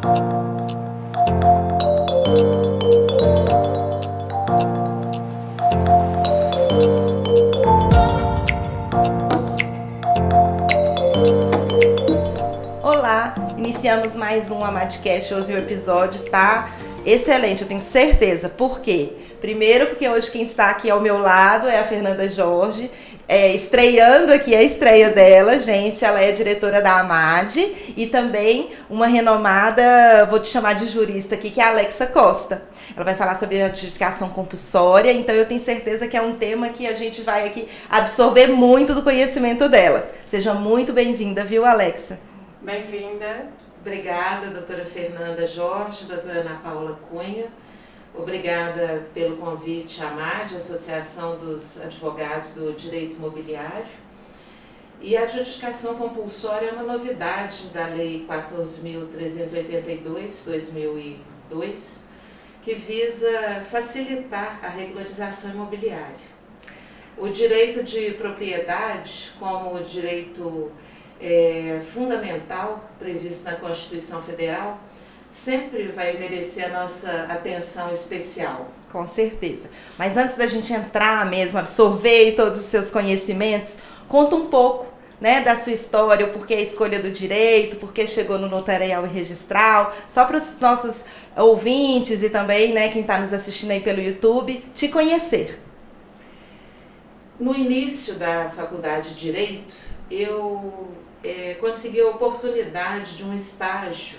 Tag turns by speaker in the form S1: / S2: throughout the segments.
S1: Olá, iniciamos mais um Amadcast. Hoje o episódio está excelente, eu tenho certeza. Por quê? Primeiro porque hoje quem está aqui ao meu lado é a Fernanda Jorge, estreando aqui a estreia dela, gente. Ela é diretora da AMAD e também uma renomada, vou te chamar de jurista aqui, que é a Alexa Costa. Ela vai falar sobre a adjudicação compulsória, então eu tenho certeza que é um tema que a gente vai aqui absorver muito do conhecimento dela. Seja muito bem-vinda, viu, Alexa?
S2: Bem-vinda. Obrigada, doutora Fernanda Jorge, doutora Ana Paula Cunha. Obrigada pelo convite à AMAD, Associação dos Advogados do Direito Imobiliário. E a adjudicação compulsória é uma novidade da Lei 14.382/2002, que visa facilitar a regularização imobiliária. O direito de propriedade, como o direito fundamental previsto na Constituição Federal, sempre vai merecer a nossa atenção especial.
S1: Com certeza. Mas antes da gente entrar mesmo, absorver todos os seus conhecimentos, conta um pouco, né, da sua história, o porquê a escolha do direito, porquê chegou no notarial e registral, só para os nossos ouvintes e também, né, quem está nos assistindo aí pelo YouTube, te conhecer.
S2: No início da faculdade de Direito, eu consegui a oportunidade de um estágio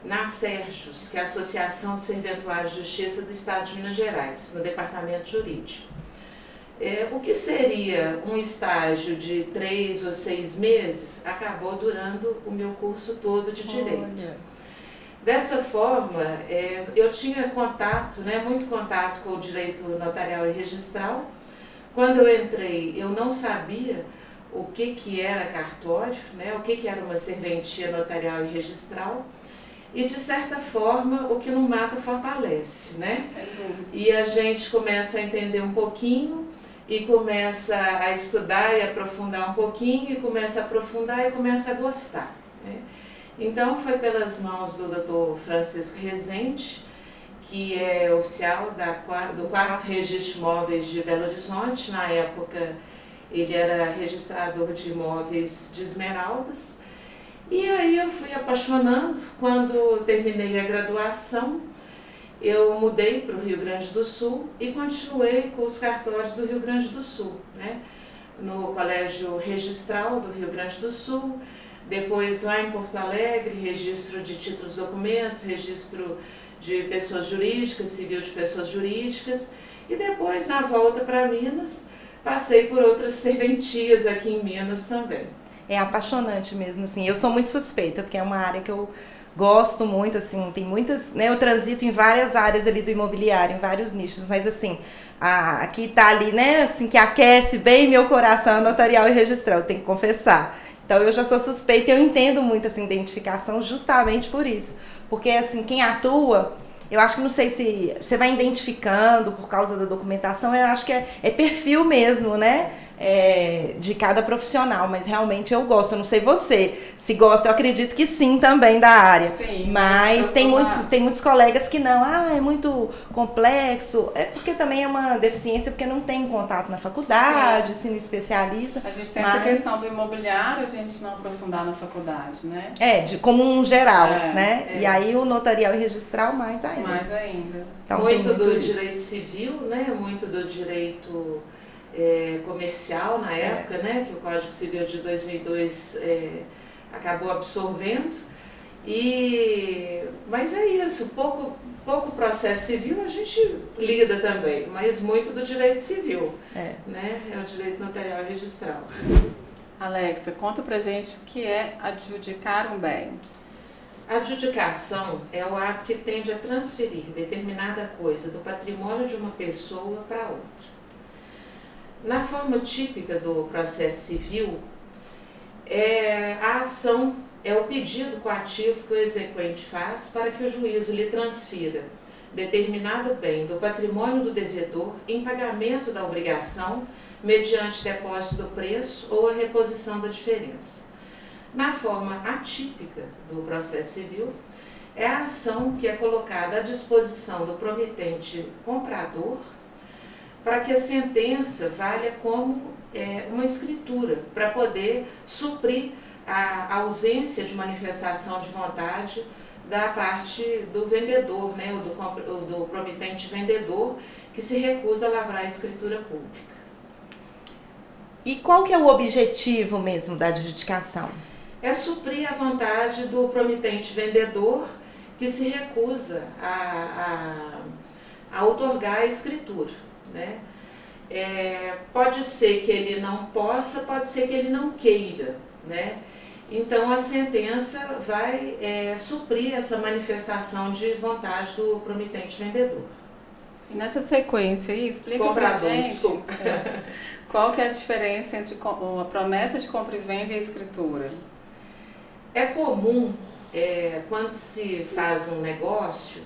S2: na Serjus, que é a Associação de Serventuários de Justiça do Estado de Minas Gerais, no Departamento Jurídico. O que seria um estágio de 3 ou 6 meses, acabou durando o meu curso todo de Direito. Olha. Dessa forma, eu tinha contato, muito contato com o direito notarial e registral. Quando eu entrei, eu não sabia o que era cartório, o que era uma serventia notarial e registral. E, de certa forma, o que não mata fortalece, né? E a gente começa a entender um pouquinho e começa a estudar e aprofundar um pouquinho e começa a aprofundar e começa a gostar, né? Então, foi pelas mãos do Dr. Francisco Rezende, que é oficial do 4º Registro de Imóveis de Belo Horizonte. Na época, ele era registrador de imóveis de Esmeraldas. E aí eu fui apaixonando. Quando terminei a graduação, eu mudei para o Rio Grande do Sul e continuei com os cartórios do Rio Grande do Sul, né? No Colégio Registral do Rio Grande do Sul, depois lá em Porto Alegre, registro de títulos e documentos, registro de pessoas jurídicas, civil de pessoas jurídicas, e depois, na volta para Minas, passei por outras serventias aqui em Minas também.
S1: É apaixonante mesmo, assim. Eu sou muito suspeita, porque é uma área que eu gosto muito, assim, tem muitas, né? Eu transito em várias áreas ali do imobiliário, em vários nichos, mas assim, aqui tá ali, né, assim, que aquece bem meu coração notarial e registral, eu tenho que confessar. Então eu já sou suspeita e eu entendo muito essa identificação justamente por isso. Porque, assim, quem atua, eu acho que não sei se você vai identificando por causa da documentação, eu acho que é perfil mesmo, né? De cada profissional, mas realmente eu gosto. Eu não sei você se gosta, eu acredito que sim também da área.
S2: Sim,
S1: mas tem muitos colegas que não, é muito complexo, é porque também é uma deficiência, porque não tem contato na faculdade, se não especializa.
S3: A gente tem essa questão do imobiliário, a gente não aprofundar na faculdade, né?
S1: Como um geral, né? E aí o notarial e registral mais ainda.
S3: Mais ainda.
S2: Então, muito do direito civil, né? Muito do direito comercial na época, né, que o Código Civil de 2002 acabou absorvendo. Mas é isso, pouco processo civil a gente lida também, mas muito do direito civil, né, é o direito notarial e registral.
S3: Alexa, conta pra gente o que é adjudicar um bem.
S2: A adjudicação é o ato que tende a transferir determinada coisa do patrimônio de uma pessoa para outra. Na forma típica do processo civil, a ação é o pedido coativo que o exequente faz para que o juízo lhe transfira determinado bem do patrimônio do devedor em pagamento da obrigação mediante depósito do preço ou a reposição da diferença. Na forma atípica do processo civil, é a ação que é colocada à disposição do promitente comprador para que a sentença valha como uma escritura, para poder suprir a ausência de manifestação de vontade da parte do vendedor, né, ou do promitente vendedor, que se recusa a lavrar a escritura pública.
S1: E qual que é o objetivo mesmo da adjudicação?
S2: É suprir a vontade do promitente vendedor que se recusa a outorgar a escritura, né? Pode ser que ele não possa, pode ser que ele não queira, né? Então a sentença vai suprir essa manifestação de vontade do promitente vendedor.
S3: E nessa sequência aí, explica pra gente qual que é a diferença entre a promessa de compra e venda e a escritura.
S2: É comum, quando se faz um negócio,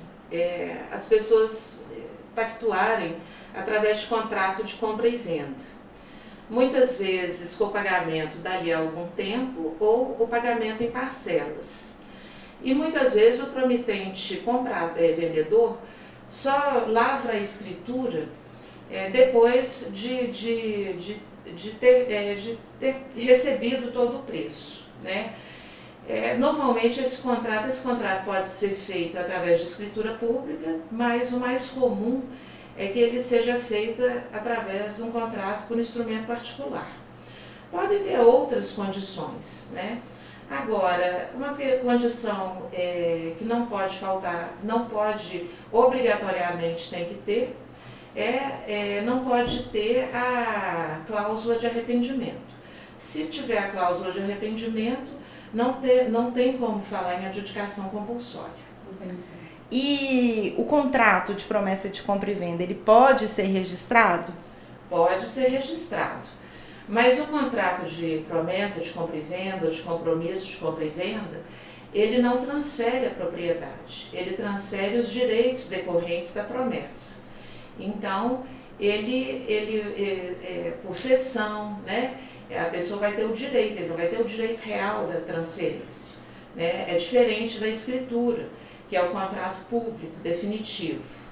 S2: as pessoas pactuarem através de contrato de compra e venda. Muitas vezes com o pagamento dali a algum tempo ou o pagamento em parcelas. E muitas vezes o promitente vendedor só lavra a escritura depois de ter recebido todo o preço, né? Normalmente esse contrato pode ser feito através de escritura pública, mas o mais comum é que ele seja feito através de um contrato por instrumento particular. Podem ter outras condições, né? Agora, uma condição que não pode faltar, não pode obrigatoriamente tem que ter, não pode ter a cláusula de arrependimento. Se tiver a cláusula de arrependimento, não tem como falar em adjudicação compulsória.
S3: Entendi.
S1: E o contrato de promessa de compra e venda, ele pode ser registrado?
S2: Pode ser registrado, mas o contrato de promessa de compra e venda, de compromisso de compra e venda, ele não transfere a propriedade, ele transfere os direitos decorrentes da promessa. Então, por cessão, né, a pessoa vai ter o direito, ele não vai ter o direito real da transferência, né? É diferente da escritura, que é o contrato público definitivo.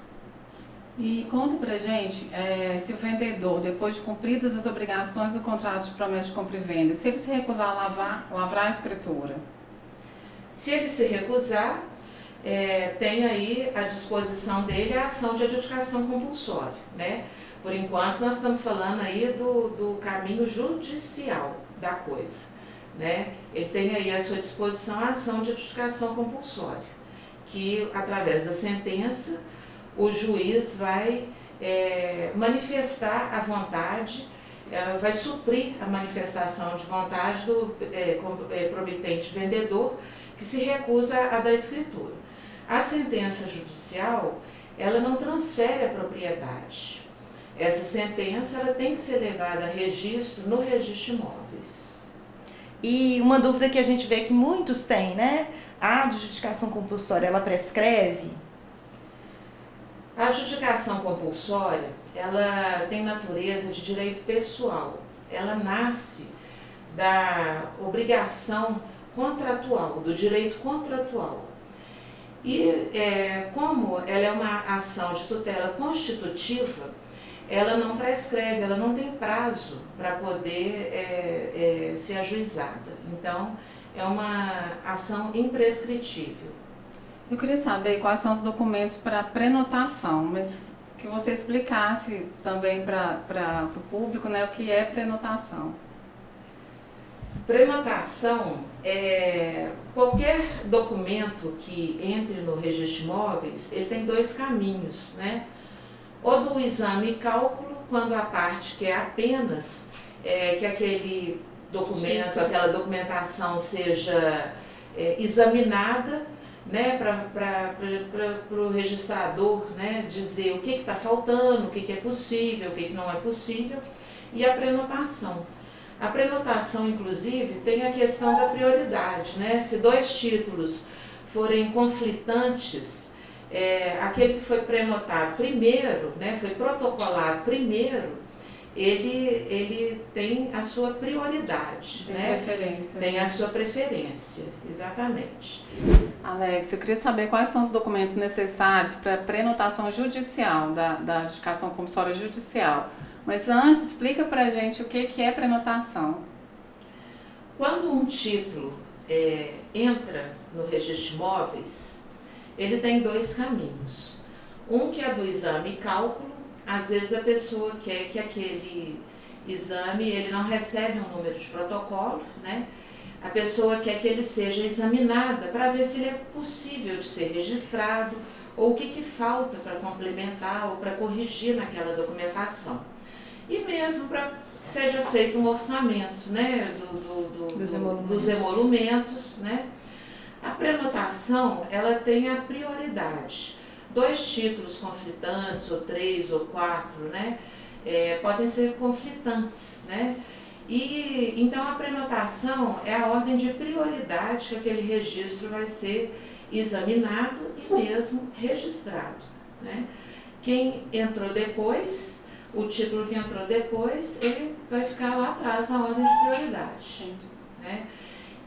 S3: E conta pra gente se o vendedor, depois de cumpridas as obrigações do contrato de promessa de compra e venda, se ele se recusar a lavrar a escritura.
S2: Se ele se recusar, tem aí à disposição dele a ação de adjudicação compulsória, né? Por enquanto nós estamos falando aí do caminho judicial da coisa, né? Ele tem aí à sua disposição a ação de adjudicação compulsória, que através da sentença o juiz vai manifestar a vontade, vai suprir a manifestação de vontade do promitente vendedor que se recusa a dar escritura. A sentença judicial, ela não transfere a propriedade. Essa sentença ela tem que ser levada a registro no registro de imóveis.
S1: E uma dúvida que a gente vê que muitos têm, né? A adjudicação compulsória, ela prescreve?
S2: A adjudicação compulsória, ela tem natureza de direito pessoal. Ela nasce da obrigação contratual, do direito contratual. E como ela é uma ação de tutela constitutiva, ela não prescreve, ela não tem prazo para poder ser ajuizada. Então, é uma ação imprescritível.
S3: Eu queria saber quais são os documentos para prenotação, mas que você explicasse também para o público, né, o que é prenotação.
S2: Prenotação é qualquer documento que entre no registro de imóveis, ele tem dois caminhos, né? Ou do exame e cálculo, quando a parte quer apenas que aquele documento, aquela documentação seja examinada, né, para o registrador, né, dizer o que está faltando, o que é possível, o que não é possível, e a prenotação. A prenotação, inclusive, tem a questão da prioridade, né? Se dois títulos forem conflitantes, aquele que foi prenotado primeiro, né, foi protocolado primeiro, ele tem a sua prioridade,
S3: Tem
S2: né?
S3: preferência.
S2: Tem a sua preferência, exatamente.
S3: Alex, eu queria saber quais são os documentos necessários para a prenotação judicial, da adjudicação compulsória judicial. Mas antes, explica para a gente o que é prenotação.
S2: Quando um título entra no registro de imóveis, ele tem dois caminhos. Um que é do exame e cálculo. Às vezes a pessoa quer que aquele exame, ele não recebe um número de protocolo, né? A pessoa quer que ele seja examinada para ver se ele é possível de ser registrado ou o que falta para complementar ou para corrigir naquela documentação. E mesmo para que seja feito um orçamento, né, dos emolumentos, né? A prenotação, ela tem a prioridade. 2 títulos conflitantes, ou 3 ou 4, né, podem ser conflitantes, né? E então a prenotação é a ordem de prioridade que aquele registro vai ser examinado e mesmo registrado, né? Quem entrou depois, o título que entrou depois, ele vai ficar lá atrás na ordem de prioridade, né?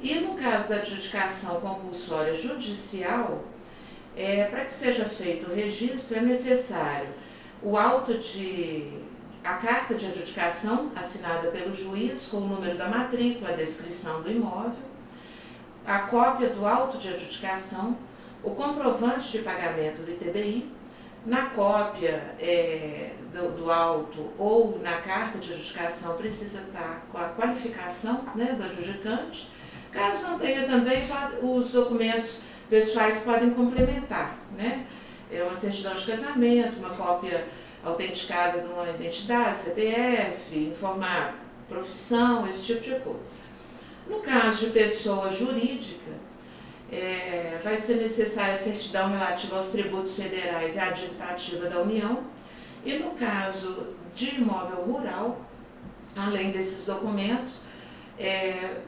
S2: E no caso da adjudicação compulsória judicial, para que seja feito o registro, é necessário a carta de adjudicação assinada pelo juiz com o número da matrícula, a descrição do imóvel, a cópia do auto de adjudicação, o comprovante de pagamento do ITBI, na cópia do auto ou na carta de adjudicação precisa estar com a qualificação, né, do adjudicante. Caso não tenha também, os documentos pessoais podem complementar, né? Uma certidão de casamento, uma cópia autenticada de uma identidade, CPF, informar profissão, esse tipo de coisa. No caso de pessoa jurídica, vai ser necessária a certidão relativa aos tributos federais e à dívida ativa da União. E no caso de imóvel rural, além desses documentos,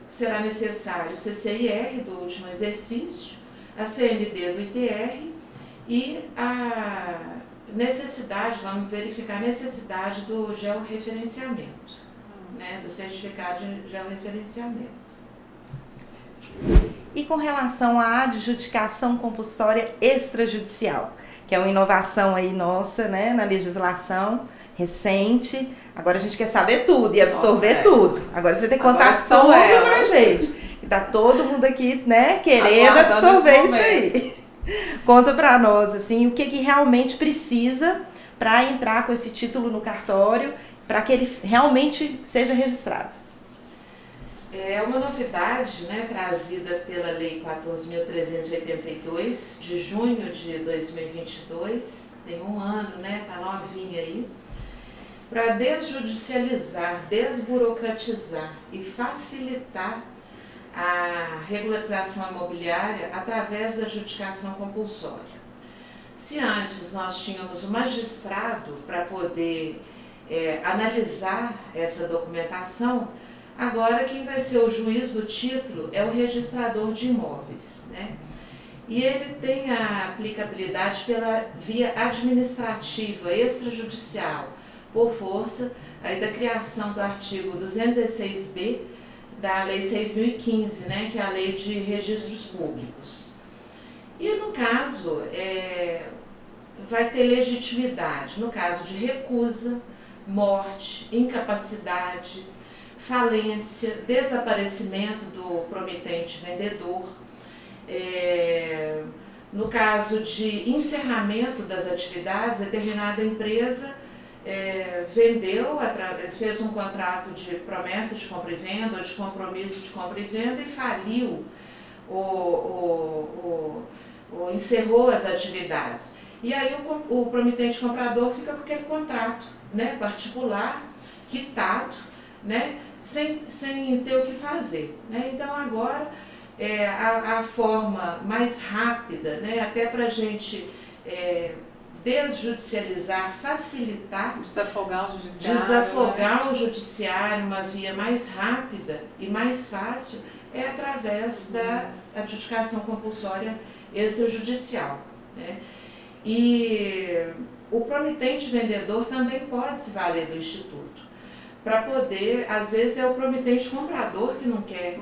S2: será necessário o CCIR do último exercício, a CND do ITR e a necessidade, vamos verificar a necessidade do georreferenciamento, né, do certificado de georreferenciamento.
S1: E com relação à adjudicação compulsória extrajudicial, que é uma inovação aí nossa, né, na legislação recente. Agora a gente quer saber tudo e absorver tudo. Agora você tem que contar tudo pra gente. E tá todo mundo aqui, né, querendo absorver isso aí. Conta pra nós, assim, o que realmente precisa para entrar com esse título no cartório, para que ele realmente seja registrado.
S2: É uma novidade, né, trazida pela Lei 14.382, de junho de 2022, tem um ano, né, tá novinha aí, para desjudicializar, desburocratizar e facilitar a regularização imobiliária através da adjudicação compulsória. Se antes nós tínhamos o magistrado para poder analisar essa documentação, agora quem vai ser o juiz do título é o registrador de imóveis, né? E ele tem a aplicabilidade pela via administrativa extrajudicial, por força aí da criação do artigo 216b da Lei 6.015, né, que é a Lei de Registros Públicos. E no caso, vai ter legitimidade no caso de recusa, morte, incapacidade, falência, desaparecimento do promitente vendedor, no caso de encerramento das atividades, determinada empresa vendeu, fez um contrato de promessa de compra e venda ou de compromisso de compra e venda e faliu ou encerrou as atividades. E aí o promitente comprador fica com aquele contrato, né, particular, quitado, né, sem ter o que fazer, né? Então agora a forma mais rápida, né, até para a gente desjudicializar, facilitar,
S3: desafogar o judiciário,
S2: uma via mais rápida e mais fácil é através da adjudicação compulsória extrajudicial, né? E o promitente vendedor também pode se valer do Instituto. para poder, às vezes é o promitente comprador que não quer,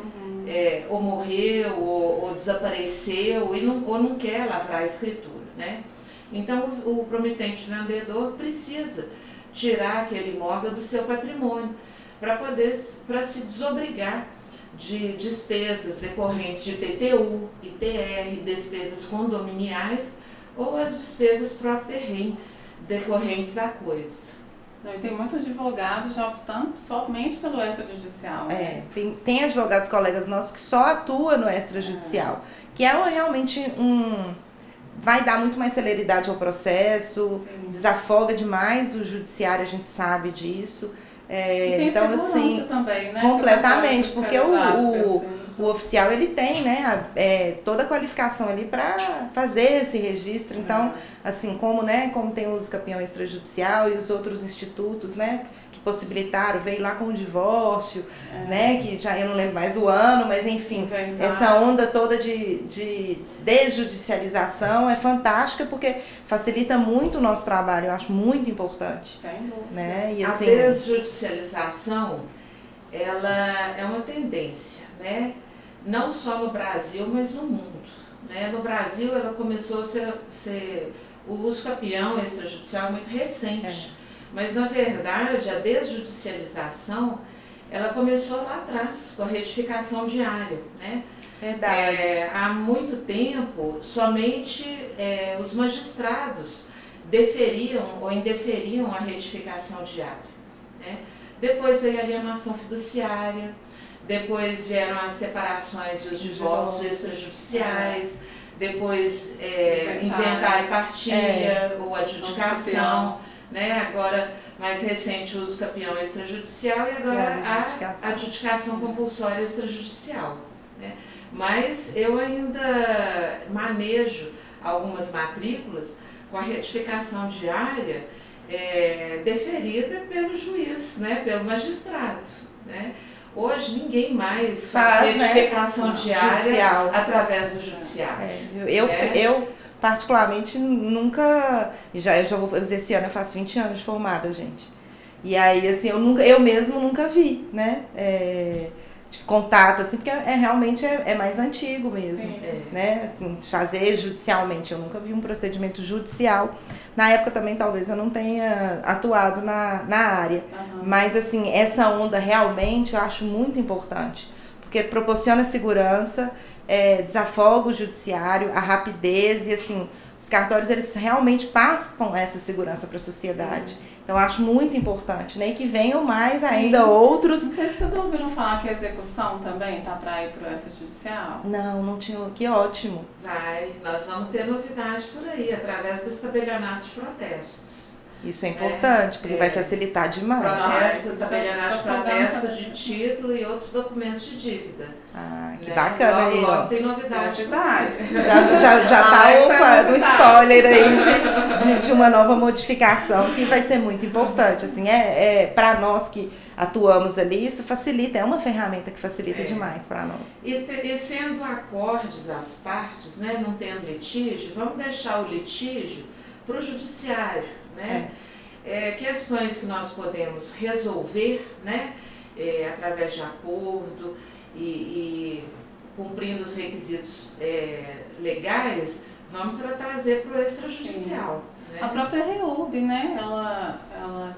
S2: ou morreu, ou desapareceu, ou não quer lavrar a escritura, né? Então o promitente vendedor precisa tirar aquele imóvel do seu patrimônio para se desobrigar de despesas decorrentes de IPTU, ITR, despesas condominiais ou as despesas próprio terreno decorrentes da coisa.
S3: E tem muitos advogados já optando somente pelo extrajudicial. Né?
S1: Tem advogados colegas nossos que só atuam no extrajudicial, que é realmente vai dar muito mais celeridade ao processo, desafoga demais o judiciário, a gente sabe disso.
S3: E tem então, assim, também, né?
S1: Completamente, porque o oficial ele tem, né, toda a qualificação ali para fazer esse registro. Então, assim, como tem o Usucapião extrajudicial e os outros institutos, né, que possibilitaram, veio lá com o divórcio, né, que já eu não lembro mais o ano, mas enfim, essa onda toda de desjudicialização é fantástica porque facilita muito o nosso trabalho, eu acho muito importante.
S3: Sem dúvida.
S1: Né? E, assim,
S2: a desjudicialização, ela é uma tendência, né? Não só no Brasil, mas no mundo. Né? No Brasil, ela começou a ser o usucapião extrajudicial é muito recente. Mas, na verdade, a desjudicialização, ela começou lá atrás, com a retificação diária. Né?
S1: Verdade.
S2: Há muito tempo, somente os magistrados deferiam ou indeferiam a retificação diária. Né? Depois veio a alienação fiduciária, depois vieram as separações e os divórcios extrajudiciais, depois inventário e partilha, ou adjudicação, né? Agora, mais recente, o usucapião extrajudicial e agora a adjudicação compulsória extrajudicial. Né? Mas eu ainda manejo algumas matrículas com a retificação diária deferida pelo juiz, né? Pelo magistrado. Né? Hoje ninguém mais faz retificação diária judicial através do judiciário.
S1: Eu particularmente nunca, eu já vou fazer esse ano, eu faço 20 anos de formada, gente. E aí assim, eu mesmo nunca vi, né? De contato, assim, porque realmente é mais antigo mesmo. Sim, né? Fazer judicialmente, eu nunca vi um procedimento judicial. Na época também talvez eu não tenha atuado na área, mas assim, essa onda realmente eu acho muito importante, porque proporciona segurança, desafoga o judiciário, a rapidez e assim, os cartórios eles realmente passam essa segurança para a sociedade. Sim. Então eu acho muito importante, né? E que venham mais ainda outros.
S3: Não sei se vocês ouviram falar que a execução também está para ir para o extrajudicial.
S1: Não tinha. Que ótimo.
S2: Nós vamos ter novidade por aí, através dos tabelionatos de protestos.
S1: Isso é importante, porque vai facilitar demais.
S2: Protesto, tabelionato de protesto de título e outros documentos de dívida.
S1: Que bacana aí.
S2: Logo tem novidade.
S1: Já tá no spoiler aí de uma nova modificação que vai ser muito importante. Assim, para nós que atuamos ali, isso facilita, é uma ferramenta que facilita demais para nós.
S2: E sendo acordes as partes, né, não tendo litígio, vamos deixar o litígio para o judiciário. Né? Questões que nós podemos resolver, né? Através de acordo e cumprindo os requisitos legais, vamos trazer para o extrajudicial. Né?
S3: A própria REURB, né? Ela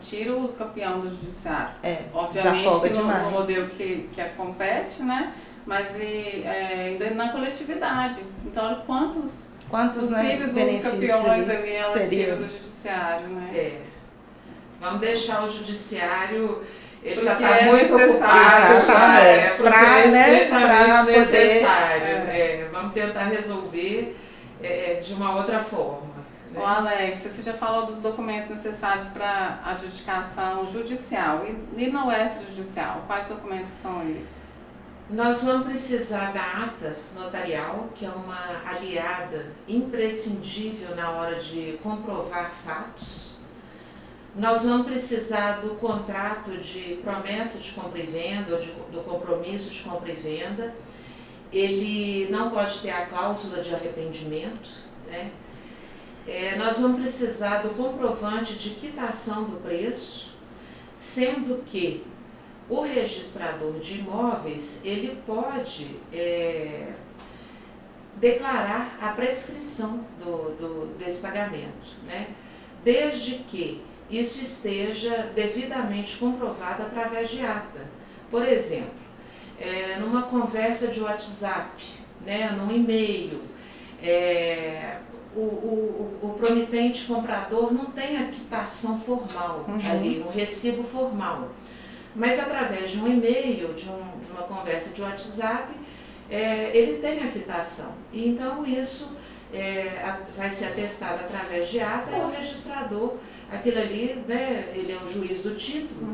S3: tira o usucapião do judiciário. Obviamente que no modelo que compete, né? Mas ainda na coletividade. Então, quantos possíveis usucapiões ali ela tira do judiciário, né?
S2: Vamos deixar o judiciário, ele
S3: porque
S2: já está muito ocupado, para poder. Vamos tentar resolver de uma outra forma. Né?
S3: Ô Alex, você já falou dos documentos necessários para adjudicação judicial e no extrajudicial, quais documentos são esses?
S2: Nós vamos precisar da ata notarial, que é uma aliada imprescindível na hora de comprovar fatos. Nós vamos precisar do contrato de promessa de compra e venda, ou do compromisso de compra e venda. Ele não pode ter a cláusula de arrependimento. Né? Nós vamos precisar do comprovante de quitação do preço, sendo que o registrador de imóveis, ele pode declarar a prescrição desse pagamento, né? Desde que isso esteja devidamente comprovado através de ata. Por exemplo, numa conversa de WhatsApp, né, num e-mail, o promitente comprador não tem a quitação formal ali, um recibo formal. Mas através de um e-mail, de uma conversa de WhatsApp, ele tem a quitação. E então isso vai ser atestado através de ata e o registrador, aquilo ali, né, ele é o juiz do título,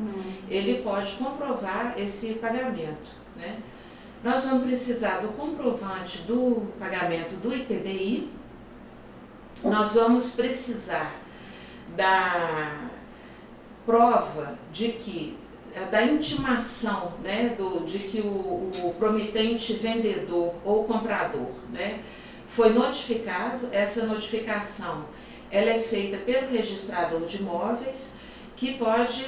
S2: ele pode comprovar esse pagamento, né? Nós vamos precisar do comprovante do pagamento do ITBI, nós vamos precisar da prova da intimação, né, de que o promitente vendedor ou comprador, né, foi notificado. Essa notificação ela é feita pelo registrador de imóveis, que pode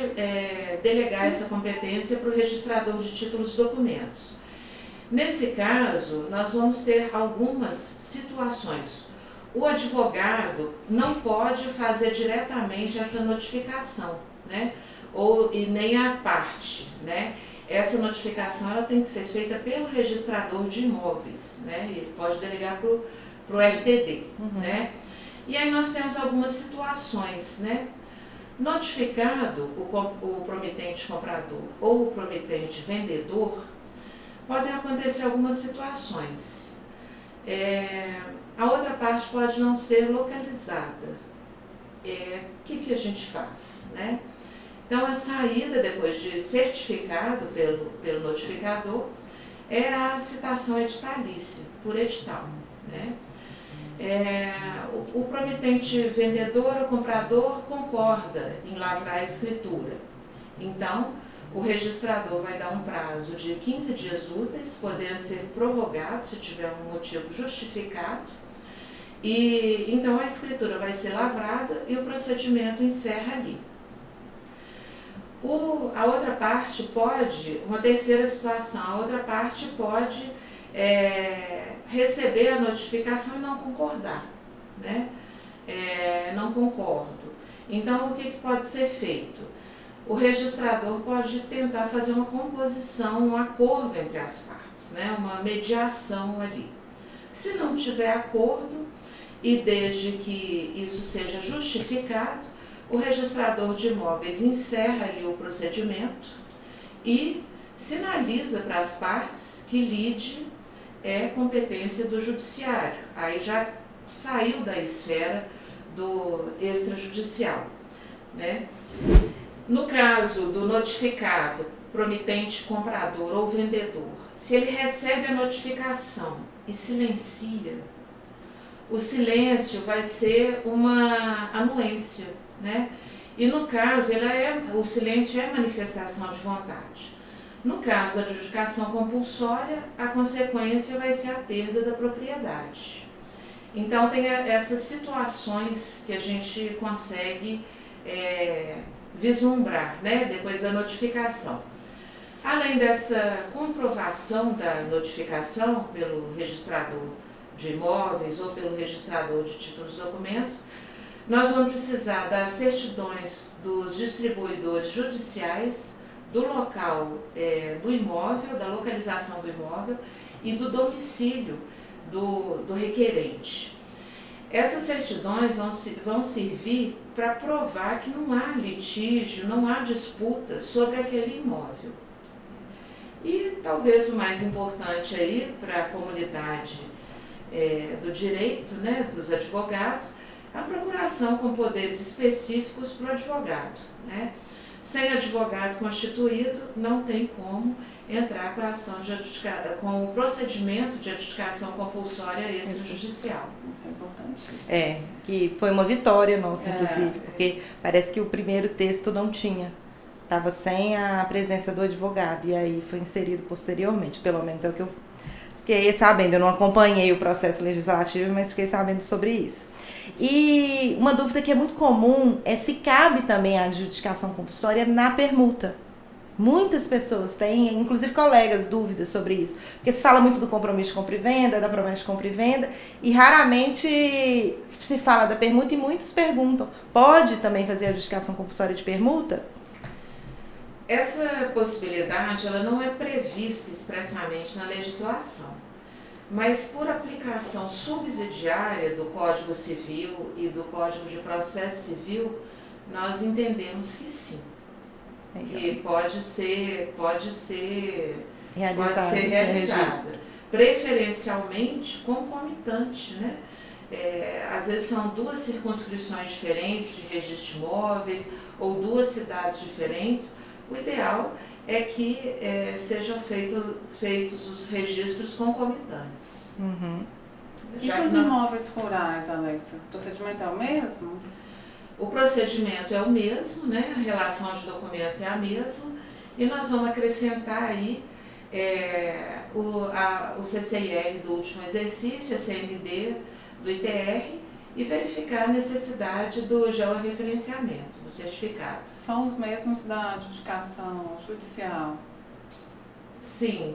S2: delegar essa competência para o registrador de títulos e documentos. Nesse caso, nós vamos ter algumas situações. O advogado não pode fazer diretamente essa notificação, né? E nem a parte, né? Essa notificação ela tem que ser feita pelo registrador de imóveis, né? Ele pode delegar para o RTD, né? E aí nós temos algumas situações, né? Notificado o promitente comprador ou o promitente vendedor, podem acontecer algumas situações. A outra parte pode não ser localizada. O que a gente faz, né? Então, a saída, depois de certificado pelo notificador, é a citação editalícia, por edital, né? O promitente vendedor ou comprador concorda em lavrar a escritura. Então, o registrador vai dar um prazo de 15 dias úteis, podendo ser prorrogado se tiver um motivo justificado. E então a escritura vai ser lavrada e o procedimento encerra ali. A outra parte pode, uma terceira situação, a outra parte pode receber a notificação e não concordar, né? Não concordo. Então, o que pode ser feito? O registrador pode tentar fazer uma composição, um acordo entre as partes, né? Uma mediação ali. Se não tiver acordo, e desde que isso seja justificado, o registrador de imóveis encerra ali o procedimento e sinaliza para as partes que lide é competência do judiciário. Aí já saiu da esfera do extrajudicial, né? No caso do notificado, promitente comprador ou vendedor, se ele recebe a notificação e silencia, o silêncio vai ser uma anuência, né? E no caso, o silêncio é manifestação de vontade. No caso da adjudicação compulsória, a consequência vai ser a perda da propriedade. Então, tem essas situações que a gente consegue vislumbrar, né, depois da notificação. Além dessa comprovação da notificação pelo registrador de imóveis ou pelo registrador de títulos e documentos, nós vamos precisar das certidões dos distribuidores judiciais, do local do imóvel, da localização do imóvel e do domicílio do requerente. Essas certidões vão servir para provar que não há litígio, não há disputa sobre aquele imóvel. E talvez o mais importante aí para a comunidade do direito, né, dos advogados, a procuração com poderes específicos para o advogado, né? Sem advogado constituído, não tem como entrar com a ação com o procedimento de adjudicação compulsória extrajudicial.
S3: Isso é importante.
S1: Que foi uma vitória nossa, inclusive, porque parece que o primeiro texto não tinha. Estava sem a presença do advogado, e aí foi inserido posteriormente, pelo menos é o que eu fiquei sabendo. Eu não acompanhei o processo legislativo, mas fiquei sabendo sobre isso. E uma dúvida que é muito comum é se cabe também a adjudicação compulsória na permuta, Muitas pessoas têm, inclusive colegas, dúvidas sobre isso. Porque se fala muito do compromisso de compra e venda, da promessa de compra e venda, e raramente se fala da permuta e muitos perguntam, pode também fazer a adjudicação compulsória de permuta?
S2: Essa possibilidade ela não é prevista expressamente na legislação, mas por aplicação subsidiária do Código Civil e do Código de Processo Civil, nós entendemos que sim. E pode ser realizada, preferencialmente concomitante, né? Às vezes são duas circunscrições diferentes de registro de imóveis ou duas cidades diferentes. O ideal é que sejam feitos os registros concomitantes.
S3: Uhum. E para os imóveis rurais, Alexa, o procedimento é o mesmo?
S2: O procedimento é o mesmo, né? A relação de documentos é a mesma, e nós vamos acrescentar aí o CCIR do último exercício, a CMD do ITR, e verificar a necessidade do georreferenciamento, do certificado.
S3: São os mesmos da adjudicação judicial?
S2: Sim,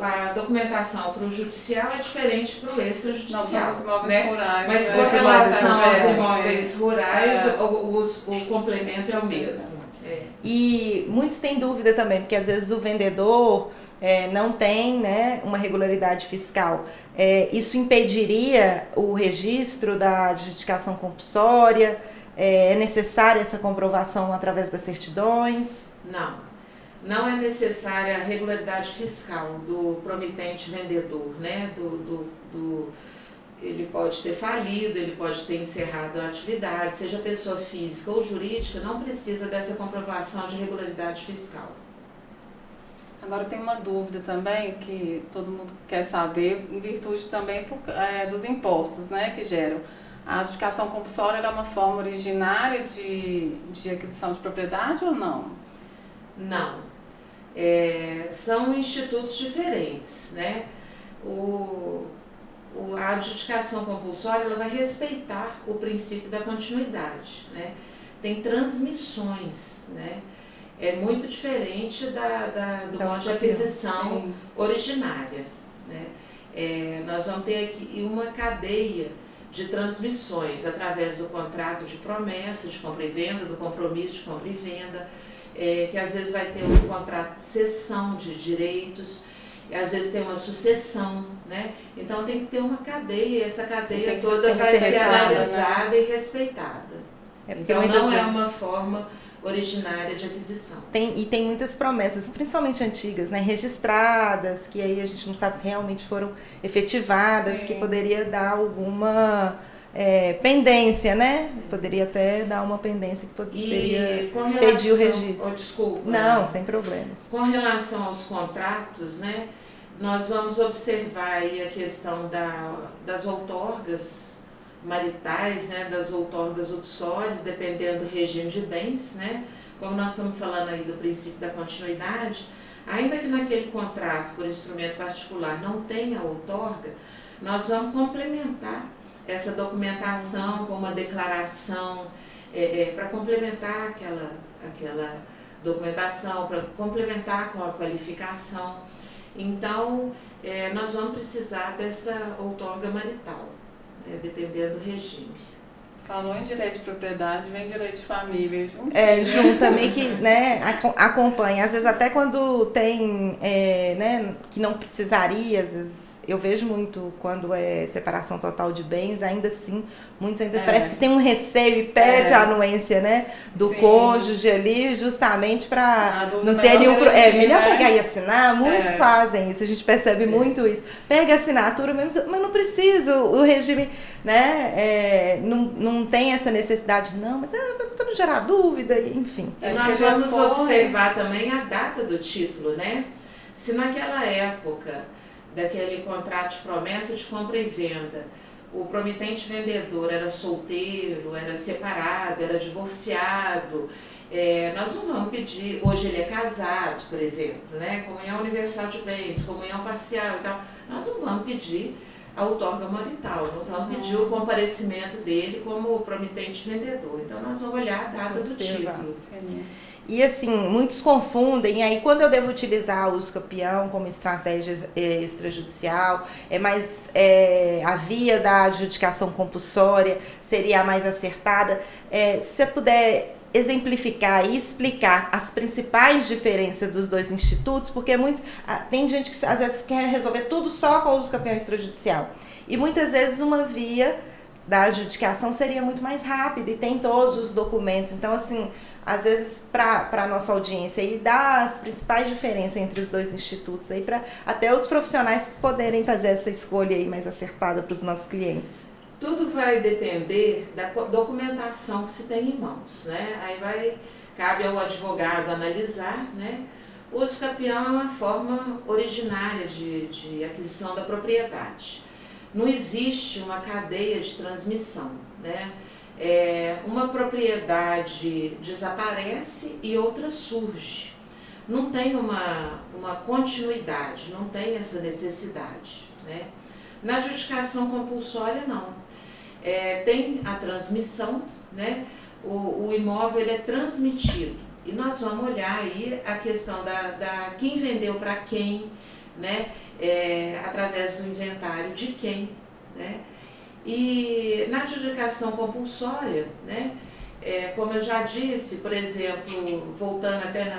S2: a documentação para o judicial é diferente para o extrajudicial.
S3: Os imóveis rurais.
S2: Mas com relação aos imóveis rurais, o complemento é o mesmo.
S1: E muitos têm dúvida também, porque às vezes o vendedor não tem, né, uma regularidade fiscal. Isso impediria o registro da adjudicação compulsória? É necessária essa comprovação através das certidões?
S2: Não é necessária a regularidade fiscal do promitente vendedor, né? Ele pode ter falido, ele pode ter encerrado a atividade, seja pessoa física ou jurídica, não precisa dessa comprovação de regularidade fiscal.
S3: Agora tem uma dúvida também que todo mundo quer saber, em virtude também dos impostos, né, que geram. A adjudicação compulsória é uma forma originária de aquisição de propriedade ou não?
S2: Não. São institutos diferentes, né? A adjudicação compulsória ela vai respeitar o princípio da continuidade, né? Tem transmissões, né? É muito diferente do modo de aquisição originária, né? Nós vamos ter aqui uma cadeia de transmissões através do contrato de promessa de compra e venda, do compromisso de compra e venda, que às vezes vai ter um contrato de cessão de direitos, e às vezes tem uma sucessão, né? Então tem que ter uma cadeia, e essa cadeia toda vai ser analisada, né, e respeitada. Então não é uma forma originária de aquisição.
S1: Tem muitas promessas, principalmente antigas, né, registradas, que aí a gente não sabe se realmente foram efetivadas, sim, que poderia dar alguma pendência, né? Poderia até dar uma pendência que poderia pedir o registro.
S2: Desculpa.
S1: Não, sem problemas.
S2: Com relação aos contratos, né, nós vamos observar aí a questão das outorgas maritais, né, das outorgas uxores, dependendo do regime de bens, né? Como nós estamos falando aí do princípio da continuidade, ainda que naquele contrato por instrumento particular não tenha outorga, nós vamos complementar essa documentação com uma declaração para complementar aquela documentação, para complementar com a qualificação. Então, nós vamos precisar dessa outorga marital, dependendo do regime.
S3: Falou em direito de propriedade, vem direito de família junto.
S1: Junta, meio que, né, acompanha. Às vezes até quando tem, né, que não precisaria, às vezes eu vejo muito quando é separação total de bens, ainda assim, muitos ainda parece que tem um receio e pede a anuência, né, do cônjuge ali, justamente para não ter nenhum... melhor pegar e assinar, muitos fazem isso, a gente percebe muito isso. Pega a assinatura mesmo, mas não precisa, o regime, né, não tem essa necessidade, não, mas para não gerar dúvida, enfim.
S2: E nós vamos observar também a data do título, né? Se naquela época daquele contrato de promessa de compra e venda, o promitente vendedor era solteiro, era separado, era divorciado, nós não vamos pedir, hoje ele é casado, por exemplo, né? Comunhão universal de bens, comunhão parcial e tal, nós não vamos pedir a outorga morital, não vamos pedir o comparecimento dele como promitente vendedor. Então, nós vamos olhar a data do título.
S1: E assim, muitos confundem, e aí quando eu devo utilizar o uso capião como estratégia extrajudicial, a via da adjudicação compulsória seria a mais acertada. Se você puder exemplificar e explicar as principais diferenças dos dois institutos, porque tem gente que às vezes quer resolver tudo só com o uso capião extrajudicial. E muitas vezes uma via da adjudicação seria muito mais rápida e tem todos os documentos. Então, assim, às vezes, para a nossa audiência, aí dá as principais diferenças entre os dois institutos, aí para até os profissionais poderem fazer essa escolha aí mais acertada para os nossos clientes.
S2: Tudo vai depender da documentação que se tem em mãos, né? Aí cabe ao advogado analisar, né? O uso capião é uma forma originária de aquisição da propriedade. Não existe uma cadeia de transmissão, né? Uma propriedade desaparece e outra surge. Não tem uma continuidade, não tem essa necessidade, né? Na adjudicação compulsória, não. Tem a transmissão, né? O imóvel ele é transmitido. E nós vamos olhar aí a questão da quem vendeu para quem, né? Através do inventário de quem, né? E na adjudicação compulsória, né? Como eu já disse, por exemplo, voltando até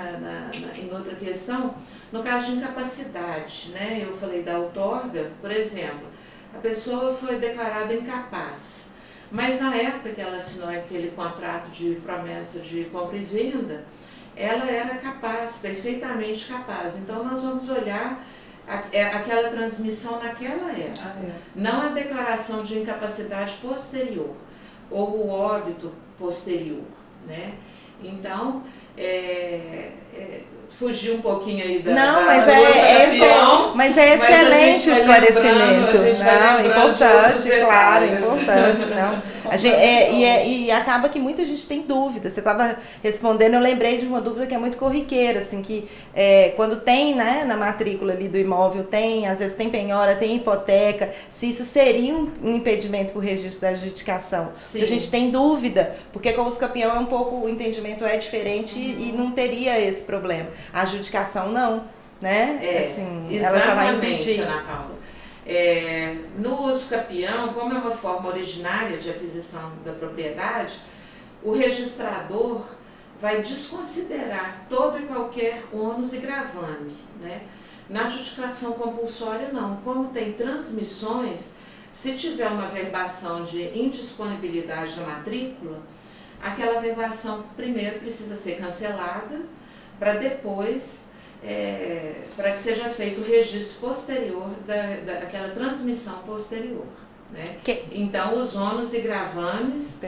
S2: em outra questão, no caso de incapacidade, né? Eu falei da outorga, por exemplo, a pessoa foi declarada incapaz, mas na época que ela assinou aquele contrato de promessa de compra e venda, ela era capaz, perfeitamente capaz. Então nós vamos olhar aquela transmissão naquela época, não a declaração de incapacidade posterior ou o óbito posterior, né? Então, fugir um pouquinho aí da...
S1: Não, mas é excelente o esclarecimento. Não, importante, claro, importante. Não. E acaba que muita gente tem dúvida. Você estava respondendo, eu lembrei de uma dúvida que é muito corriqueira, assim, que quando tem, né, na matrícula ali do imóvel, às vezes tem penhora, tem hipoteca, se isso seria um impedimento para o registro da adjudicação. A gente tem dúvida, porque com o uso capião o entendimento é diferente e não teria esse problema. A adjudicação não, né? Assim, ela já vai impedir.
S2: Ana Paula. No uso capião, como é uma forma originária de aquisição da propriedade, o registrador vai desconsiderar todo e qualquer ônus e gravame, né? Na adjudicação compulsória, não. Como tem transmissões, se tiver uma verbação de indisponibilidade da matrícula, aquela verbação primeiro precisa ser cancelada para depois, para que seja feito o registro posterior daquela transmissão posterior, né? Então, os ônus e gravames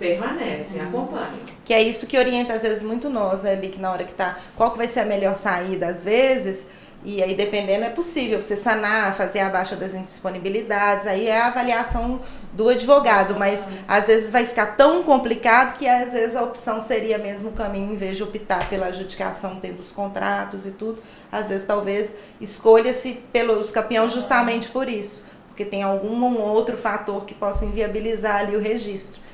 S2: permanecem, acompanham.
S1: Que é isso que orienta, às vezes, muito nós, né, ali, que na hora que tá, qual que vai ser a melhor saída, às vezes... E aí, dependendo, é possível você sanar, fazer a baixa das indisponibilidades, aí é a avaliação do advogado, mas às vezes vai ficar tão complicado que às vezes a opção seria mesmo o caminho, em vez de optar pela adjudicação, tendo os contratos e tudo, às vezes talvez escolha-se pelo uso capião justamente por isso, porque tem algum outro fator que possa inviabilizar ali o registro.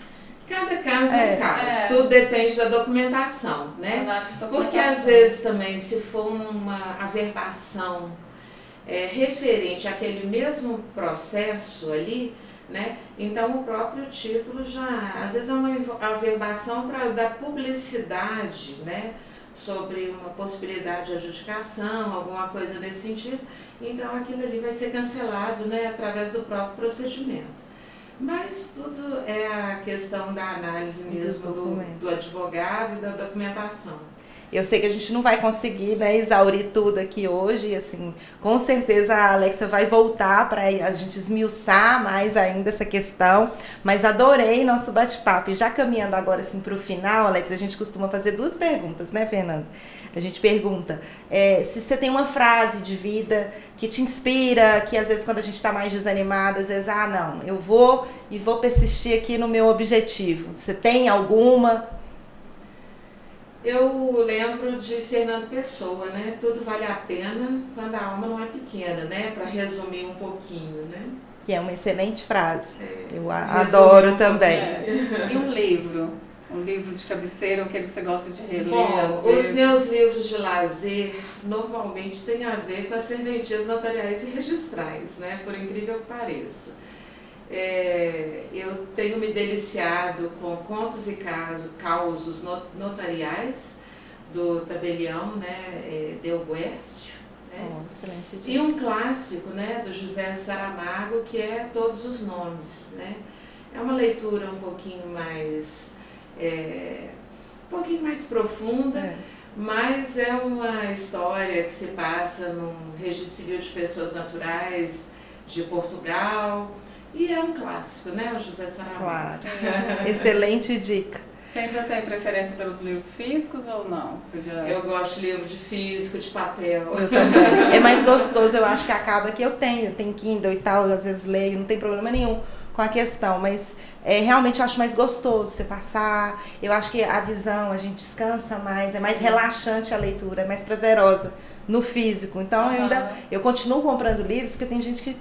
S2: Cada caso é um caso, tudo depende da documentação, né? Porque às vezes também, se for uma averbação referente àquele mesmo processo ali, né? Então o próprio título já, às vezes é uma averbação para dar publicidade, né? Sobre uma possibilidade de adjudicação, alguma coisa nesse sentido, então aquilo ali vai ser cancelado, né? Através do próprio procedimento. Mas tudo é a questão da análise mesmo do advogado e da documentação.
S1: Eu sei que a gente não vai conseguir, né, exaurir tudo aqui hoje, assim, com certeza a Alexa vai voltar para a gente esmiuçar mais ainda essa questão, mas adorei nosso bate-papo. E já caminhando agora assim para o final, Alexa, a gente costuma fazer 2 perguntas, né, Fernanda? A gente pergunta se você tem uma frase de vida que te inspira, que às vezes quando a gente está mais desanimado, às vezes, não, eu vou persistir aqui no meu objetivo. Você tem alguma?
S2: Eu lembro de Fernando Pessoa, né? Tudo vale a pena quando a alma não é pequena, né? Para resumir um pouquinho, né?
S1: Que é uma excelente frase. Eu adoro também.
S3: E um livro? Um livro de cabeceira, aquele que você gosta de reler?
S2: Bom, os meus livros de lazer normalmente têm a ver com as serventias notariais e registrais, né? Por incrível que pareça. Eu tenho me deliciado com contos e causos notariais do tabelião, né? Del Guércio. Né?
S1: Excelente dica.
S2: E um clássico, né, do José Saramago, que é Todos os Nomes, né? É uma leitura um pouquinho mais profunda, mas é uma história que se passa num registro civil de pessoas naturais de Portugal, e é um clássico, né, o José Saramago.
S1: Claro. Excelente dica.
S3: Você ainda tem preferência pelos livros físicos ou não?
S2: Eu gosto de livro de físico, de papel.
S1: Eu também. É mais gostoso, eu acho que acaba que eu tenho Kindle e tal, às vezes leio, não tem problema nenhum com a questão, mas realmente eu acho mais gostoso você passar. Eu acho que a visão, a gente descansa mais, é mais relaxante a leitura, é mais prazerosa no físico. Então eu continuo comprando livros, porque tem gente que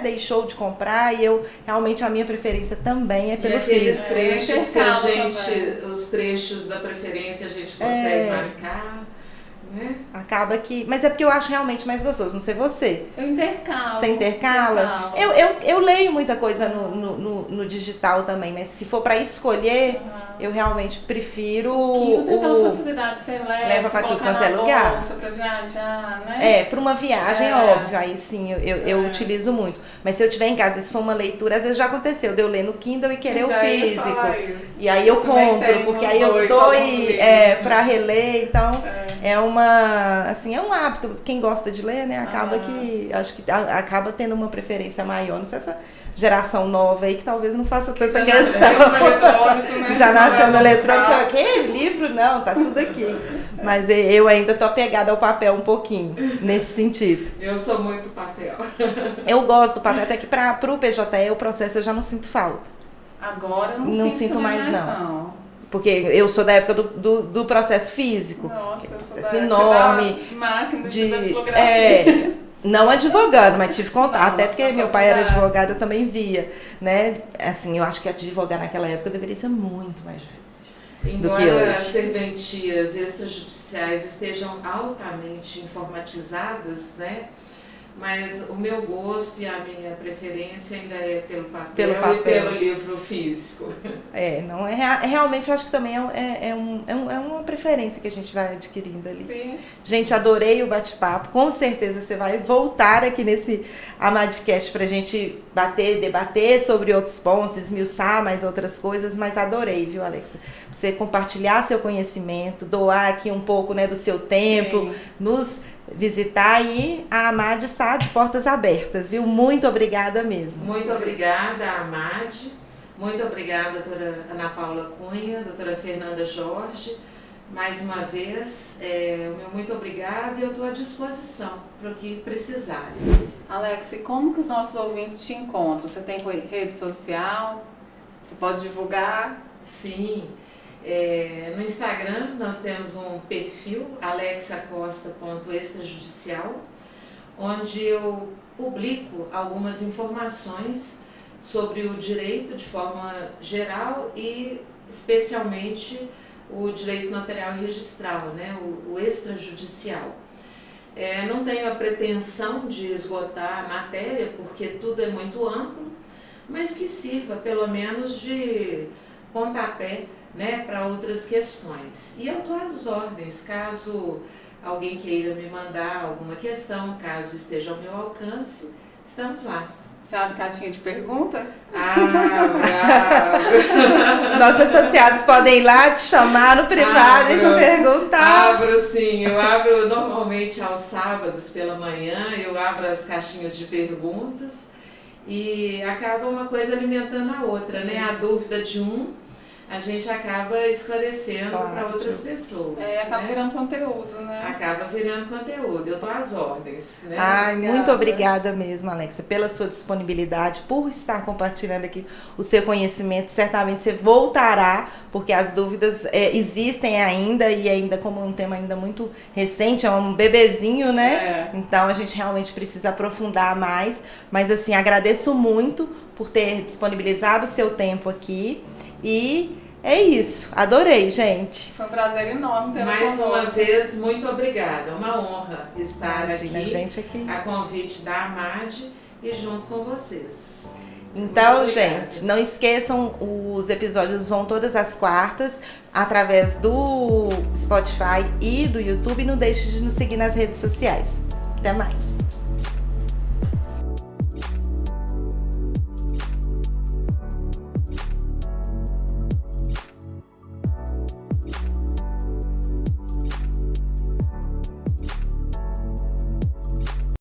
S1: deixou de comprar, e realmente a minha preferência também é pelo físico.
S2: Trechos que os trechos da preferência a gente consegue marcar, né?
S1: Acaba que, mas é porque eu acho realmente mais gostoso, não sei você.
S3: Eu intercalo.
S1: Você intercala? Eu leio muita coisa no digital também, mas se for para escolher, eu realmente prefiro
S3: o tem aquela facilidade, você leva
S1: para tudo quanto é lugar.
S3: Bolsa, pra viajar, né?
S1: Para uma viagem, óbvio, aí sim eu utilizo muito. Mas se eu tiver em casa, se for uma leitura, às vezes já aconteceu de eu ler no Kindle e querer o físico. E aí eu compro, porque aí eu dou para reler, então é um hábito. Quem gosta de ler, né, acaba que acho que acaba tendo uma preferência maior. Não sei essa geração nova aí que talvez não faça tanta questão. Já nasceu no eletrônico, que livro? Não, tá tudo aqui. Mas eu ainda tô apegada ao papel um pouquinho, nesse sentido.
S2: Eu sou muito papel.
S1: Eu gosto do papel, até que pro PJE o processo eu já não sinto falta.
S3: Agora eu não sinto mais não.
S1: Porque eu sou da época do processo físico.
S3: Nossa, eu sou
S1: esse enorme
S3: da máquina de datilografia.
S1: Não advogando, mas tive contato, até porque meu pai era advogado, eu também via, né? Assim, eu acho que advogar naquela época deveria ser muito mais difícil do que hoje.
S2: Embora as serventias extrajudiciais estejam altamente informatizadas, né? Mas o meu gosto e a minha preferência ainda é pelo papel e pelo livro físico.
S1: Realmente eu acho que também é uma preferência que a gente vai adquirindo ali.
S3: Sim.
S1: Gente, adorei o bate-papo. Com certeza você vai voltar aqui nesse Amadcast pra gente debater sobre outros pontos, esmiuçar mais outras coisas, mas adorei, viu, Alexa? Você compartilhar seu conhecimento, doar aqui um pouco, né, do seu tempo, nos visitar, e a AMAD está de portas abertas, viu? Muito obrigada mesmo.
S2: Muito obrigada, AMAD. Muito obrigada, doutora Ana Paula Cunha, doutora Fernanda Jorge. Mais uma vez, o meu muito obrigada, e eu estou à disposição para o que precisarem.
S3: Alex, e como que os nossos ouvintes te encontram? Você tem rede social? Você pode divulgar?
S2: Sim. No Instagram nós temos um perfil, alexacosta.extrajudicial, onde eu publico algumas informações sobre o direito de forma geral e especialmente o direito notarial e registral, né, o extrajudicial. Não tenho a pretensão de esgotar a matéria, porque tudo é muito amplo, mas que sirva pelo menos de pontapé, né, para outras questões. E eu estou às ordens, caso alguém queira me mandar alguma questão, caso esteja ao meu alcance, estamos lá.
S3: Você abre caixinha de pergunta?
S2: Abro.
S1: Nossos associados podem ir lá te chamar no privado e te perguntar.
S2: Abro sim, eu abro normalmente aos sábados pela manhã, eu abro as caixinhas de perguntas e acaba uma coisa alimentando a outra, né? A dúvida de um, a gente acaba esclarecendo para outras pessoas.
S3: Acaba virando conteúdo, né?
S2: Acaba virando conteúdo. Eu tô às ordens, né?
S1: Ai, muito obrigada mesmo, Alexa, pela sua disponibilidade, por estar compartilhando aqui o seu conhecimento. Certamente você voltará, porque as dúvidas existem ainda, e ainda como um tema ainda muito recente, é um bebezinho, né? Então a gente realmente precisa aprofundar mais. Mas assim, agradeço muito por ter disponibilizado o seu tempo aqui. E é isso. Adorei, gente.
S3: Foi um prazer enorme ter
S2: mais uma vez, muito obrigada. Uma honra estar aqui, a convite da AMAD e junto com vocês.
S1: Então, gente, não esqueçam, os episódios vão todas as quartas através do Spotify e do YouTube. E não deixe de nos seguir nas redes sociais. Até mais.